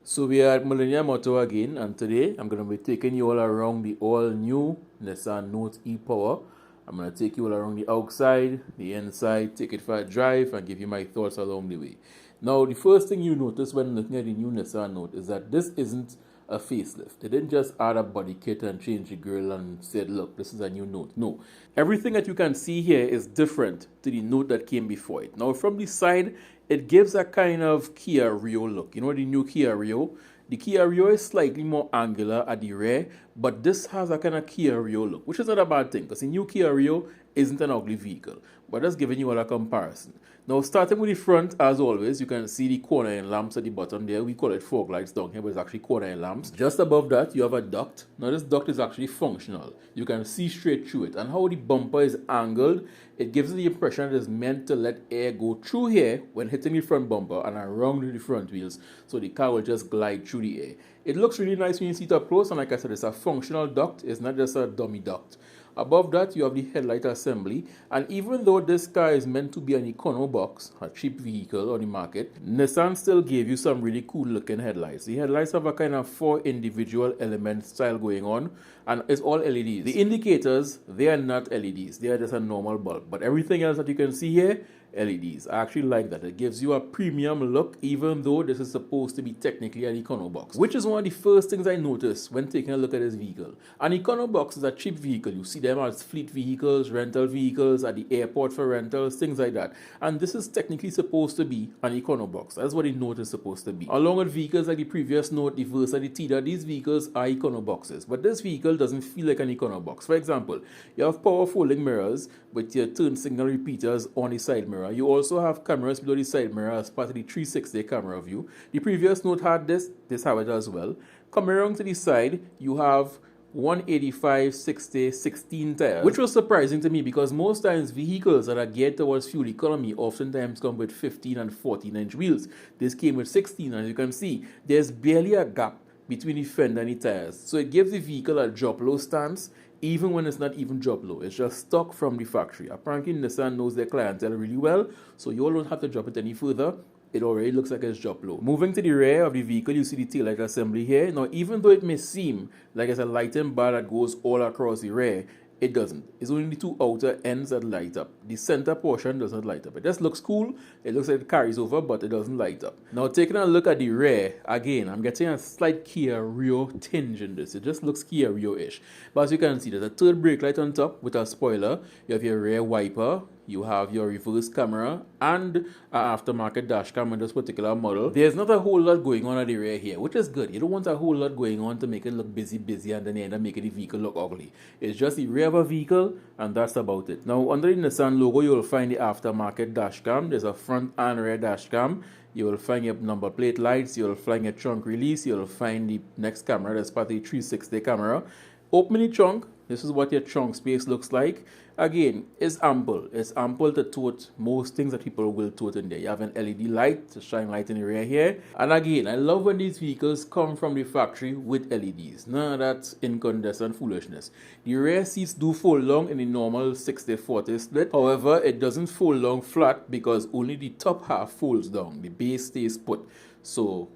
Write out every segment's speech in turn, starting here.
So we are at Millennium Auto again, and today I'm going to be taking you all around the all-new Nissan Note E-power. I'm going to take you all around the outside, the inside, take it for a drive, and give you my thoughts along the way. Now, the first thing you notice when looking at the new Nissan Note is that this isn't a facelift. They didn't just add a body kit and change the grille and said, look, this is a new Note. No. Everything that you can see here is different to the Note that came before it. Now, from the side, it gives a kind of Kia Rio look. You know the new Kia Rio? The Kia Rio is slightly more angular at the rear, but this has a kind of Kia Rio look, which is not a bad thing because the new Kia Rio isn't an ugly vehicle, but just giving you all a comparison. Now, starting with the front, as always, you can see the corner lamps at the bottom there. We call it fog lights down here, but it's actually corner lamps. Just above that, you have a duct. Now, this duct is actually functional. You can see straight through it. And how the bumper is angled, it gives the impression it is meant to let air go through here when hitting the front bumper and around the front wheels, so the car will just glide through the air. It looks really nice when you see it up close, and like I said, it's a functional duct. It's not just a dummy duct. Above that, you have the headlight assembly, and even though this car is meant to be an econo box, a cheap vehicle on the market, Nissan still gave you some really cool looking headlights. The headlights have a kind of 4 individual element style going on, and it's all LEDs. The indicators, they are not LEDs, they are just a normal bulb, but everything else that you can see here, LEDs. I actually like that. It gives you a premium look, even though this is supposed to be technically an econo box, which is one of the first things I noticed when taking a look at this vehicle. An econo box is a cheap vehicle. You see them as fleet vehicles, rental vehicles, at the airport for rentals, things like that. And this is technically supposed to be an econo box. That's what the Note is supposed to be. Along with vehicles like the previous Note, the Versa, the Tida, these vehicles are econo boxes. But this vehicle doesn't feel like an econo box. For example, you have power folding mirrors with your turn signal repeaters on the side mirror. You also have cameras below the side mirror as part of the 360 camera view. The previous Note had this have it as well. Coming around to the side, you have 185, 60, 16 tires, which was surprising to me because most times vehicles that are geared towards fuel economy oftentimes come with 15 and 14-inch wheels. This came with 16, as you can see. There's barely a gap between the fender and the tires, so it gives the vehicle a drop low stance, even when it's not even drop low. It's just stock from the factory. Apparently, Nissan knows their clientele really well, so you all don't have to drop it any further. It already looks like it's drop low. Moving to the rear of the vehicle, you see the taillight assembly here. Now, even though it may seem like it's a lighting bar that goes all across the rear, it doesn't. It's only the 2 outer ends that light up. The center portion doesn't light up. It just looks cool. It looks like it carries over, but it doesn't light up. Now, taking a look at the rear, again, I'm getting a slight Kia Rio tinge in this. It just looks Kia Rio-ish. But as you can see, there's a third brake light on top with a spoiler. You have your rear wiper. You have your reverse camera and an aftermarket dash cam in this particular model. There's not a whole lot going on at the rear here, which is good. You don't want a whole lot going on to make it look busy and then end up making the vehicle look ugly. It's just the rear of a vehicle, and that's about it. Now, under the Nissan logo, you'll find the aftermarket dash cam. There's a front and rear dash cam. You will find your number plate lights. You'll find your trunk release. You'll find the next camera. That's part of the 360 camera. Opening the trunk, this is what your trunk space looks like. Again, it's ample. It's ample to tote most things that people will tote in there. You have an LED light to shine light in the rear here. And again, I love when these vehicles come from the factory with LEDs. None of that incandescent foolishness. The rear seats do fold long in the normal 60-40 split. However, it doesn't fold long flat because only the top half folds down. The base stays put. So,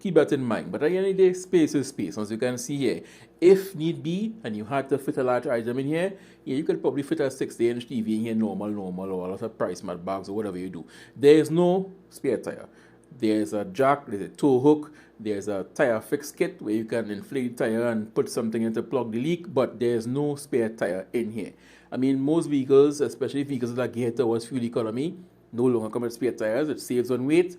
keep that in mind. But at the end of the day, space is space. As you can see here, if need be, and you had to fit a large item in here, you could probably fit a 60-inch TV in here, normal, or a lot of price mat bags or whatever you do. There is no spare tire. There's a jack, there's a tow hook, there's a tire fix kit where you can inflate the tire and put something in to plug the leak, but there's no spare tire in here. I mean, most vehicles, especially vehicles that are geared towards fuel economy, no longer come with spare tires. It saves on weight.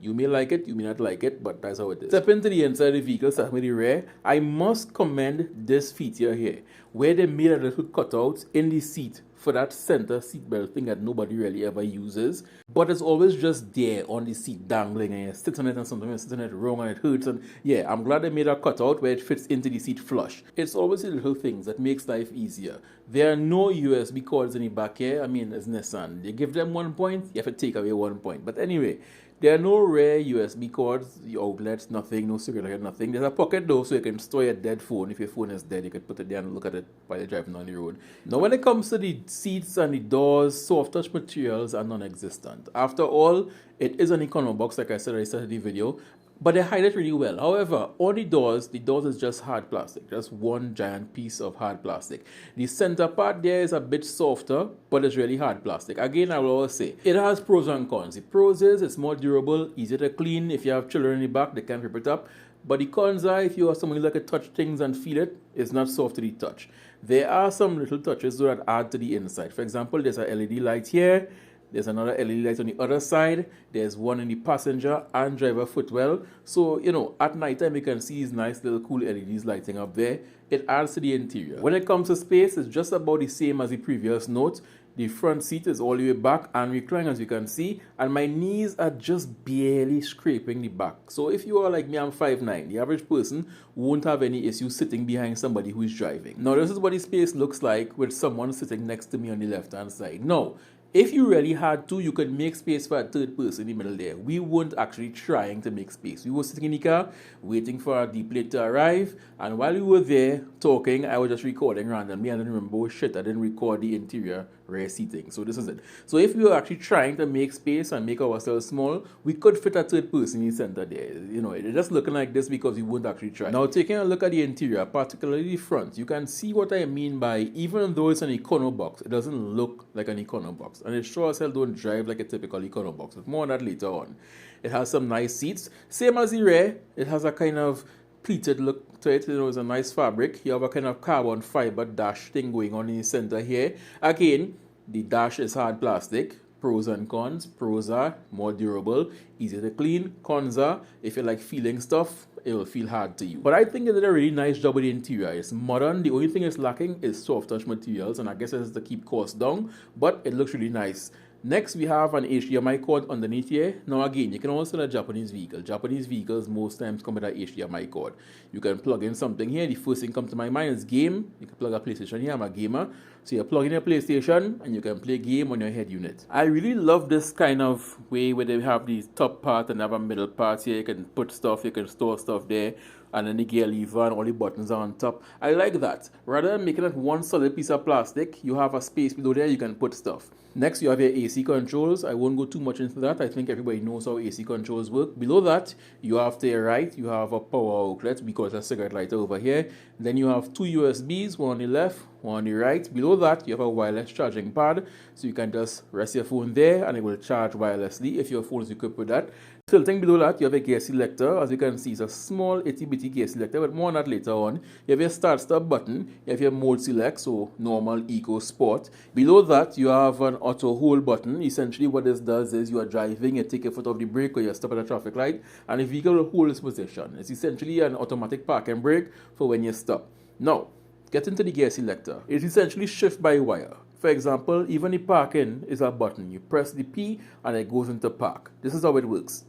You may like it, you may not like it, but that's how it is. Step into the inside of the vehicle, start with the rear. I must commend this feature here, where they made a little cutout in the seat for that center seatbelt thing that nobody really ever uses. But it's always just there on the seat dangling, and you sit on it and sometimes you sit on it wrong and it hurts. And yeah, I'm glad they made a cutout where it fits into the seat flush. It's always the little things that makes life easier. There are no USB cords in the back here. I mean, it's Nissan. They give them 1 point, you have to take away 1 point. But anyway, there are no rare USB cords, outlets, nothing, no cigarette, nothing. There's a pocket though, so you can store your dead phone. If your phone is dead, you can put it there and look at it while you're driving on the road. Now, when it comes to the seats and the doors, soft touch materials are non-existent. After all, it is an econo box, like I said at the start of the video. but they hide it really well. However, on the doors is just hard plastic, just one giant piece of hard plastic. The center part there is a bit softer, but it's really hard plastic. Again, I will always say, it has pros and cons. The pros is it's more durable, easier to clean. If you have children in the back, they can rip it up. But the cons are, if you are someone who like to touch things and feel it, it's not soft to the touch. There are some little touches that add to the inside. For example, there's a LED light here. There's another LED light on the other side. There's one in the passenger and driver footwell. So, at night time you can see these nice little cool LEDs lighting up there. It adds to the interior. When it comes to space, it's just about the same as the previous Note. The front seat is all the way back and reclined, as you can see, and my knees are just barely scraping the back. So if you are like me, I'm 5'9", the average person won't have any issue sitting behind somebody who is driving. Now this is what the space looks like with someone sitting next to me on the left hand side. Now, if you really had to, you could make space for a third person in the middle there. We weren't actually trying to make space. We were sitting in the car, waiting for our deep plate to arrive, and while we were there talking, I was just recording randomly. I didn't remember, oh shit, I didn't record the interior rear seating. So this is it. So if we were actually trying to make space and make ourselves small, we could fit a third person in the center there. It's just looking like this because we wouldn't actually try. Now taking a look at the interior, particularly the front, you can see what I mean by, even though it's an econo box, it doesn't look like an econo box. And it sure as hell don't drive like a typical econo box. But more on that later on. It has some nice seats. Same as the rear, it has a kind of pleated look to it. It's a nice fabric. You have a kind of carbon fiber dash thing going on in the center here. Again, the dash is hard plastic. Pros and cons. Pros are more durable, easier to clean. Cons are, if you like feeling stuff, it will feel hard to you. But I think they did a really nice job with the interior. It's modern. The only thing it's lacking is soft touch materials, and I guess it's to keep costs down, but it looks really nice. Next, we have an HDMI cord underneath here. Now again, you can also a Japanese vehicle. Japanese vehicles most times come with an HDMI cord. You can plug in something here. The first thing comes to my mind is game. You can plug a PlayStation here. I'm a gamer. So you plug in your PlayStation and you can play game on your head unit. I really love this kind of way where they have the top part and have a middle part here. You can put stuff, you can store stuff there. And then the gear lever and all the buttons are on top. I like that. Rather than making it one solid piece of plastic, you have a space below there you can put stuff. Next, you have your AC controls. I won't go too much into that. I think everybody knows how AC controls work. Below that, you have to your right, you have a power outlet. We call it a cigarette lighter over here. Then you have two USBs, one on the left, one on the right. Below that, you have a wireless charging pad. So you can just rest your phone there and it will charge wirelessly if your phone is equipped with that. Tilting below that, you have a gear selector. As you can see, it's a small itty-bitty gear selector, but more on that later on. You have your start-stop button. You have your mode select, so normal, eco, sport. Below that, you have an auto hold button. Essentially, what this does is you are driving, you take your foot off the brake or you stop at a traffic light, and the vehicle will hold its position. It's essentially an automatic park and brake for when you stop. Now, get into the gear selector. It's essentially shift by wire. For example, even the parking is a button. You press the P and it goes into park. This is how it works.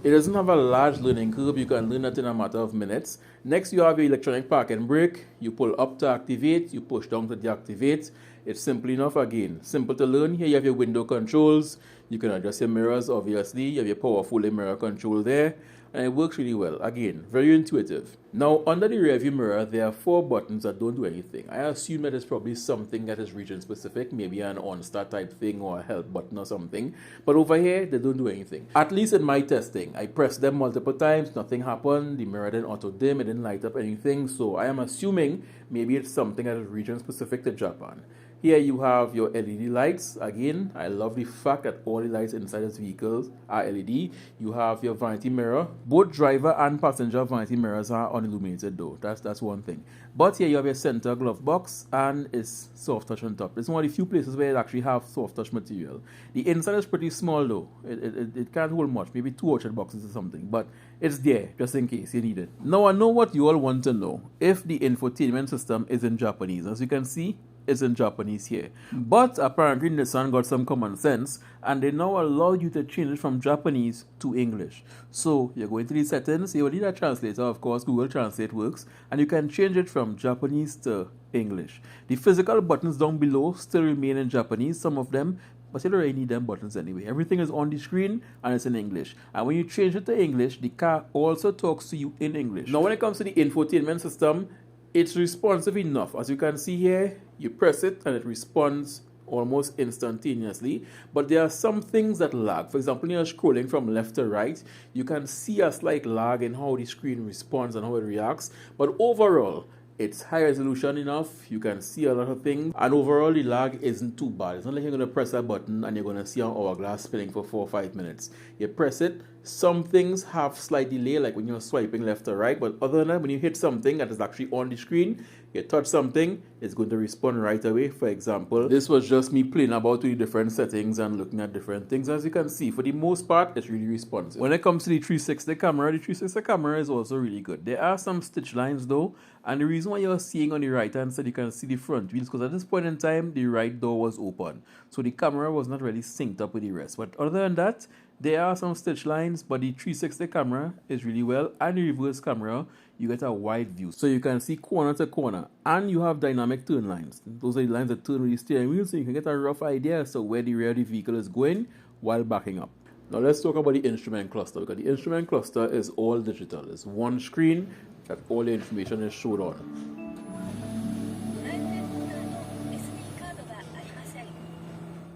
It doesn't have a large learning curve. You can learn that in a matter of minutes. Next, you have your electronic park and brake. You pull up to activate, you push down to deactivate. It's simple enough again. Simple to learn. Here you have your window controls. You can adjust your mirrors, obviously. You have your powerful mirror control there. And it works really well. Again, very intuitive. Now, under the rearview mirror, there are 4 buttons that don't do anything. I assume that it's probably something that is region specific, maybe an on-start type thing or a help button or something. But over here, they don't do anything. At least in my testing, I pressed them multiple times, nothing happened. The mirror didn't auto dim, it didn't light up anything. So I am assuming maybe it's something that is region specific to Japan. Here you have your LED lights. Again, I love the fact that all the lights inside this vehicle are LED. You have your vanity mirror. Both driver and passenger vanity mirrors are unilluminated though. That's one thing. But here you have your center glove box and it's soft touch on top. It's one of the few places where it actually have soft touch material. The inside is pretty small though. It can't hold much, maybe 2 orchard boxes or something. But it's there just in case you need it. Now I know what you all want to know. If the infotainment system is in Japanese. As you can see, it's in Japanese here. But apparently Nissan got some common sense and they now allow you to change it from Japanese to English. So you go into the settings, you will need a translator, of course, Google Translate works, and you can change it from Japanese to English. The physical buttons down below still remain in Japanese, some of them, but you don't really need them buttons anyway. Everything is on the screen and it's in English. And when you change it to English, the car also talks to you in English. Now when it comes to the infotainment system, It's responsive enough. As you can see here, you press it and it responds almost instantaneously, but there are some things that lag. For example, when you're scrolling from left to right, you can see a slight lag in how the screen responds and how it reacts, but overall it's high resolution enough. You can see a lot of things, and overall the lag isn't too bad. It's not like you're going to press a button and you're going to see an hourglass spinning for 4 or 5 minutes. You press it, some things have slight delay, like when you're swiping left or right, but other than that, when you hit something that is actually on the screen, you touch something, it's going to respond right away. For example, this was just me playing about with the different settings and looking at different things. As you can see, for the most part, it's really responsive. When it comes to the 360 camera, the 360 camera is also really good. There are some stitch lines though, and the reason why you're seeing on the right hand side, you can see the front wheels, because at this point in time, the right door was open. So the camera was not really synced up with the rest. But other than that, there are some stitch lines, but the 360 camera is really well, and the reverse camera, you get a wide view. So you can see corner to corner, and you have dynamic turn lines. Those are the lines that turn with the steering wheel, so you can get a rough idea as to where the rear of the vehicle is going while backing up. Now let's talk about the instrument cluster, because the instrument cluster is all digital. It's one screen that all the information is showed on.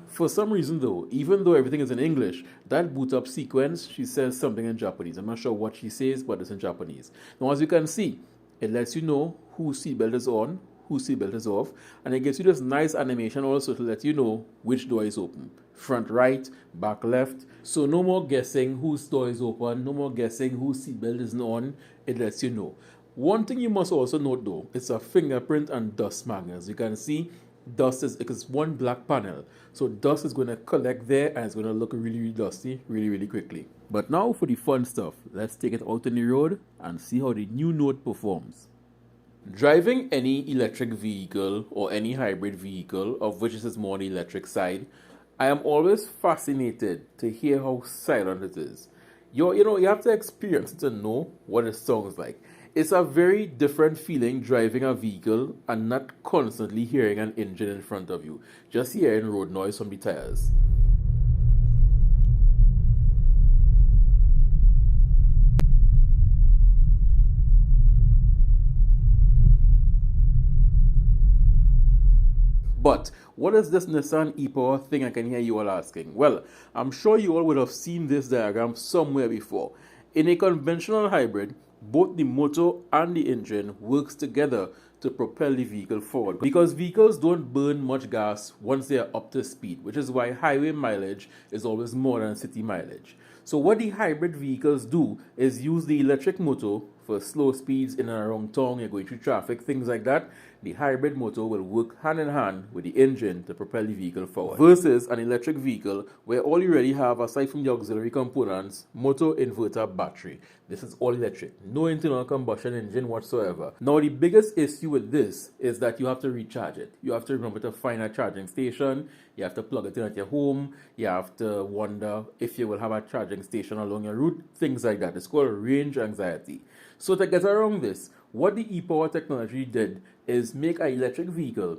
For some reason though, even though everything is in English, that boot up sequence, she says something in Japanese. I'm not sure what she says, but it's in Japanese. Now as you can see, it lets you know whose seatbelt is on, whose seatbelt is off, and it gives you this nice animation also to let you know which door is open. Front right, back left. So no more guessing whose door is open, no more guessing whose seatbelt isn't on. It lets you know. One thing you must also note though, it's a fingerprint and dust magnet. As you can see, dust is, it's one black panel, so dust is going to collect there and it's going to look really, really dusty really quickly. But now for the fun stuff, let's take it out on the road and see how the new Note performs. Driving any electric vehicle or any hybrid vehicle, of which this is more on the electric side, I am always fascinated to hear how silent it is. You have to experience it to know what it sounds like. It's a very different feeling driving a vehicle and not constantly hearing an engine in front of you, just hearing road noise from the tires. But what is this Nissan E-power thing, I can hear you all asking? Well, I'm sure you all would have seen this diagram somewhere before. In a conventional hybrid, both the motor and the engine works together to propel the vehicle forward, because vehicles don't burn much gas once they are up to speed, which is why highway mileage is always more than city mileage. So what the hybrid vehicles do is use the electric motor for slow speeds in and around town, you're going through traffic, things like that. The hybrid motor will work hand in hand with the engine to propel the vehicle forward. Versus an electric vehicle where all you really have, aside from the auxiliary components, motor, inverter, battery. This is all electric. No internal combustion engine whatsoever. Now the biggest issue with this is that you have to recharge it. You have to remember to find a charging station. You have to plug it in at your home. You have to wonder if you will have a charging station along your route. Things like that. It's called range anxiety. So to get around this, what the e-power technology did is make an electric vehicle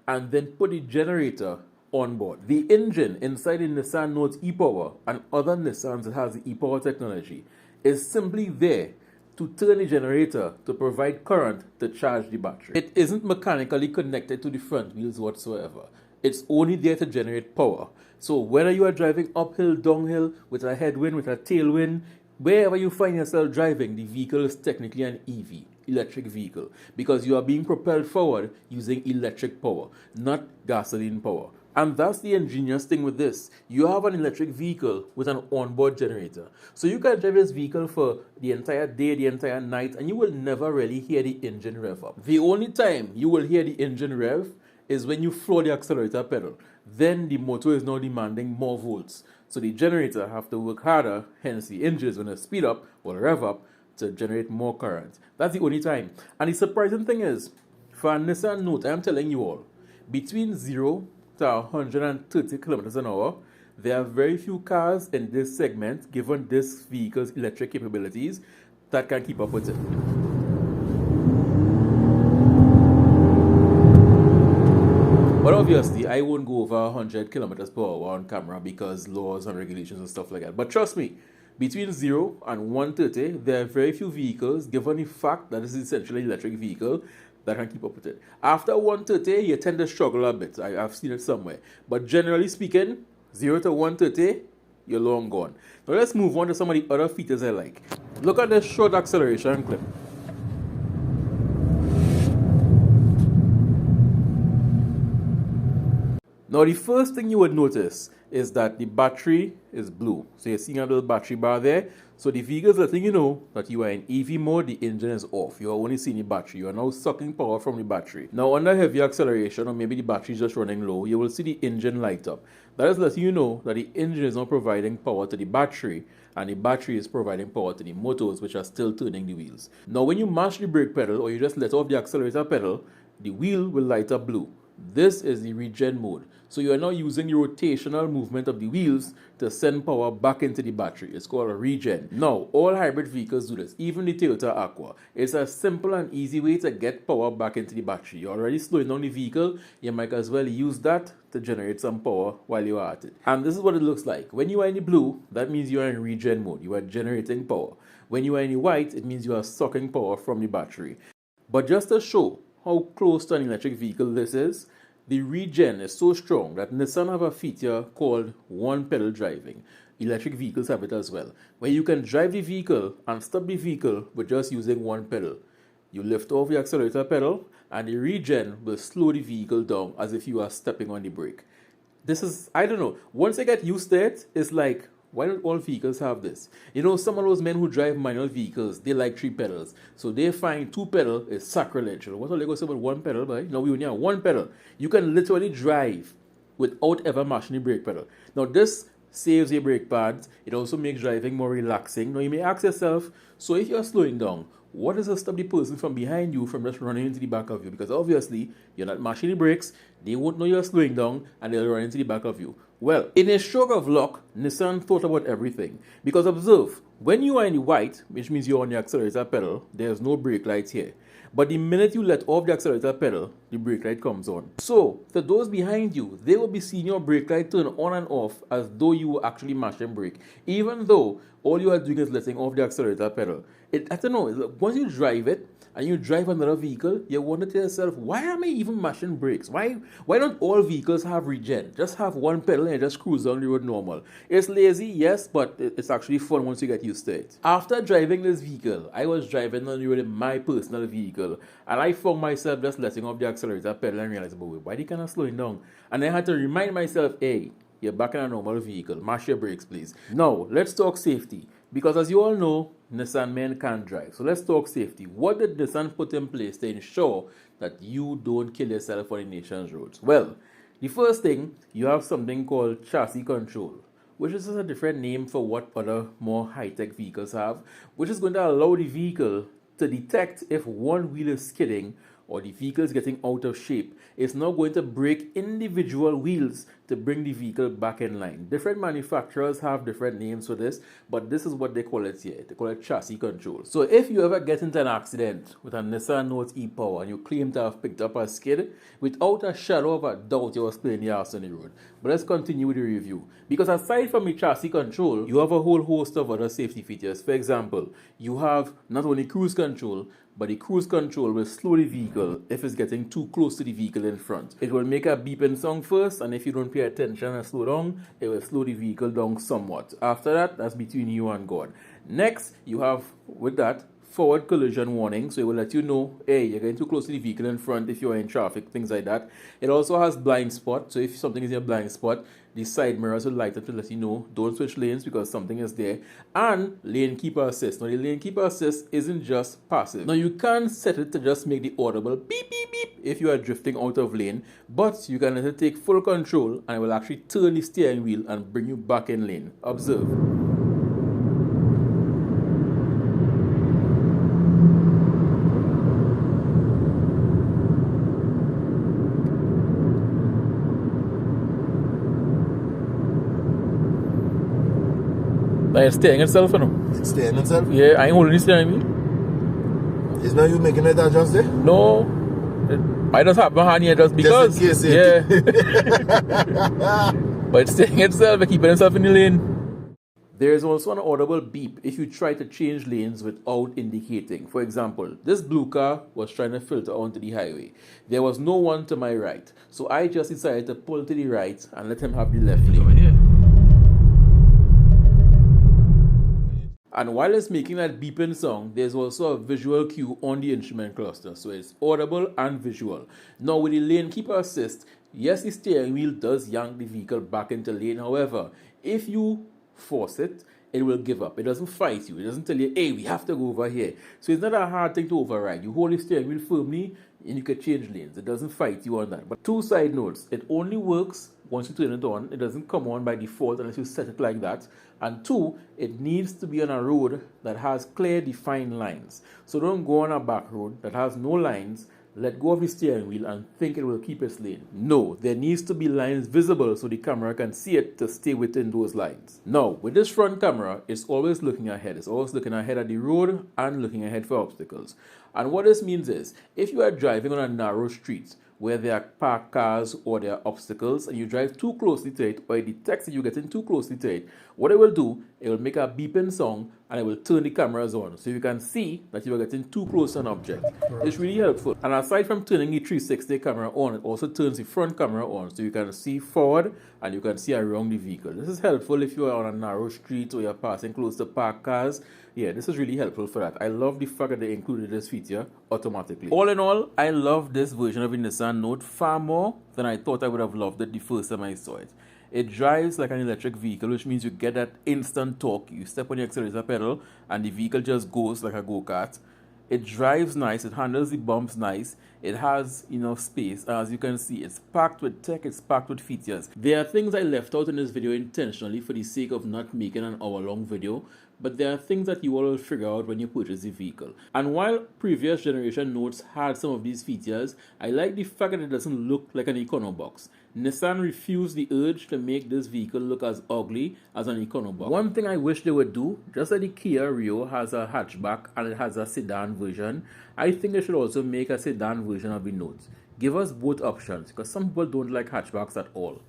and then put the generator on board. The engine inside the Nissan Note E-power and other Nissans that has the e-power technology is simply there to turn the generator to provide current to charge the battery. It isn't mechanically connected to the front wheels whatsoever. It's only there to generate power. So whether you are driving uphill, downhill, with a headwind, with a tailwind, wherever you find yourself driving, the vehicle is technically an EV, electric vehicle, because you are being propelled forward using electric power, not gasoline power. And that's the ingenious thing with this. You have an electric vehicle with an onboard generator. So you can drive this vehicle for the entire day, the entire night, and you will never really hear the engine rev up. The only time you will hear the engine rev is when you floor the accelerator pedal. Then the motor is now demanding more volts. So the generator have to work harder, hence the engine is going to speed up or rev up to generate more current. That's the only time. And the surprising thing is, for a Nissan Note, I'm telling you all, between 0 to 130 kilometers an hour, there are very few cars in this segment, given this vehicle's electric capabilities, that can keep up with it. But obviously, I won't go over 100 kilometers per hour on camera because laws and regulations and stuff like that. But trust me, between 0 and 130, there are very few vehicles, given the fact that this is essentially an electric vehicle, that can keep up with it. After 130, you tend to struggle a bit. I've seen it somewhere. But generally speaking, 0 to 130, you're long gone. Now let's move on to some of the other features I like. Look at this short acceleration clip. Now the first thing you would notice is that the battery is blue. So you're seeing a little battery bar there. So the vehicle is letting you know that you are in EV mode, the engine is off. You are only seeing the battery. You are now sucking power from the battery. Now under heavy acceleration, or maybe the battery is just running low, you will see the engine light up. That is letting you know that the engine is not providing power to the battery, and the battery is providing power to the motors, which are still turning the wheels. Now when you mash the brake pedal, or you just let off the accelerator pedal, the wheel will light up blue. This is the regen mode. So you are now using the rotational movement of the wheels to send power back into the battery. It's called a regen. Now, all hybrid vehicles do this, even the Toyota Aqua. It's a simple and easy way to get power back into the battery. You're already slowing down the vehicle, you might as well use that to generate some power while you are at it. And this is what it looks like. When you are in the blue, that means you are in regen mode. You are generating power. When you are in the white, it means you are sucking power from the battery. But just to show how close to an electric vehicle this is, the regen is so strong that Nissan have a feature called one pedal driving. Electric vehicles have it as well, where you can drive the vehicle and stop the vehicle with just using one pedal. You lift off the accelerator pedal and the regen will slow the vehicle down as if you are stepping on the brake. This is, I don't know, once I get used to it, it's like, why don't all vehicles have this? You know, some of those men who drive manual vehicles, they like 3 pedals. So they find 2 pedal is sacrilege. What are they going to say about 1 pedal, boy? No, we only have 1 pedal. You can literally drive without ever mashing the brake pedal. Now this saves your brake pads. It also makes driving more relaxing. Now you may ask yourself, so if you're slowing down, what is to stop the person from behind you from just running into the back of you? Because obviously, you're not mashing the brakes, they won't know you're slowing down, and they'll run into the back of you. Well, in a stroke of luck, Nissan thought about everything. Because observe, when you are in the white, which means you're on the accelerator pedal, there's no brake lights here. But the minute you let off the accelerator pedal, the brake light comes on. So, to those behind you, they will be seeing your brake light turn on and off as though you were actually mashing brake, even though all you are doing is letting off the accelerator pedal. I don't know, once you drive it, and you drive another vehicle, you wonder to yourself, why am I even mashing brakes? Why don't all vehicles have regen? Just have one pedal and just cruise down the road normal. It's lazy, yes, but it's actually fun once you get used to it. After driving this vehicle, I was driving on the road in my personal vehicle, and I found myself just letting off the accelerator pedal and realized, but why are you kind of slowing down? And I had to remind myself, hey, you're back in a normal vehicle. Mash your brakes, please. Now, let's talk safety. Because as you all know, Nissan men can't drive. So let's talk safety. What did Nissan put in place to ensure that you don't kill yourself on the nation's roads? Well, the first thing, you have something called chassis control, which is just a different name for what other more high-tech vehicles have, which is going to allow the vehicle to detect if one wheel is skidding or the vehicle is getting out of shape. It's now going to break individual wheels to bring the vehicle back in line. Different manufacturers have different names for this, but this is what they call it here. They call it chassis control. So if you ever get into an accident with a Nissan Note E-power and you claim to have picked up a skid, without a shadow of a doubt you was playing the arse on the road. But let's continue with the review. Because aside from the chassis control, you have a whole host of other safety features. For example, you have not only cruise control, but the cruise control will slow the vehicle if it's getting too close to the vehicle in front. It will make a beeping sound first, and if you don't pay attention and slow down, it will slow the vehicle down somewhat. After that, that's between you and God. Next, you have, with that, forward collision warning, so it will let you know, hey, you're getting too close to the vehicle in front if you're in traffic, things like that. It also has blind spot, so if something is in a blind spot, the side mirrors will light up to let you know, don't switch lanes because something is there. And lane keeper assist. Now the lane keeper assist isn't just passive. Now you can set it to just make the audible beep beep beep if you are drifting out of lane, but you can let it take full control and it will actually turn the steering wheel and bring you back in lane. Observe. It's steering itself, you know. It's steering itself? Yeah, I ain't holding the steering wheel. It's not you making it adjust there? No. I just have my hand here just because. Just in case, yeah. But it's steering itself, keeping itself in the lane. There is also an audible beep if you try to change lanes without indicating. For example, this blue car was trying to filter onto the highway. There was no one to my right, so I just decided to pull to the right and let him have the left lane. And while it's making that beeping sound, there's also a visual cue on the instrument cluster, so it's audible and visual. Now with the lane keeper assist, yes, the steering wheel does yank the vehicle back into lane. However, if you force it, it will give up. It doesn't fight you. It doesn't tell you, hey, we have to go over here. So it's not a hard thing to override. You hold the steering wheel firmly and you can change lanes. It doesn't fight you on that. But two side notes, it only works once you turn it on. It doesn't come on by default unless you set it like that. And two, it needs to be on a road that has clear defined lines. So don't go on a back road that has no lines, let go of the steering wheel and think it will keep its lane. No, there needs to be lines visible so the camera can see it to stay within those lines. Now, with this front camera, it's always looking ahead. It's always looking ahead at the road and looking ahead for obstacles. And what this means is, if you are driving on a narrow street where there are parked cars or there are obstacles and you drive too closely to it, or it detects that you're getting too closely to it, what it will do, it will make a beeping sound and it will turn the cameras on so you can see that you are getting too close to an object. It's really helpful. And aside from turning the 360 camera on, it also turns the front camera on so you can see forward and you can see around the vehicle. This is helpful if you are on a narrow street or you're passing close to parked cars. Yeah, this is really helpful for that. I love the fact that they included this feature automatically. All in all, I love this version of the Nissan Note far more than I thought I would have loved it the first time I saw it. It drives like an electric vehicle, which means you get that instant torque. You step on the accelerator pedal and the vehicle just goes like a go-kart. It drives nice, it handles the bumps nice, it has enough space. As you can see, it's packed with tech, it's packed with features. There are things I left out in this video intentionally for the sake of not making an hour-long video, but there are things that you all will figure out when you purchase the vehicle. And while previous generation Notes had some of these features, I like the fact that it doesn't look like an Econo box. Nissan refused the urge to make this vehicle look as ugly as an Econo box. One thing I wish they would do, just like the Kia Rio has a hatchback and it has a sedan version, I think they should also make a sedan version of the Note. Give us both options, because some people don't like hatchbacks at all.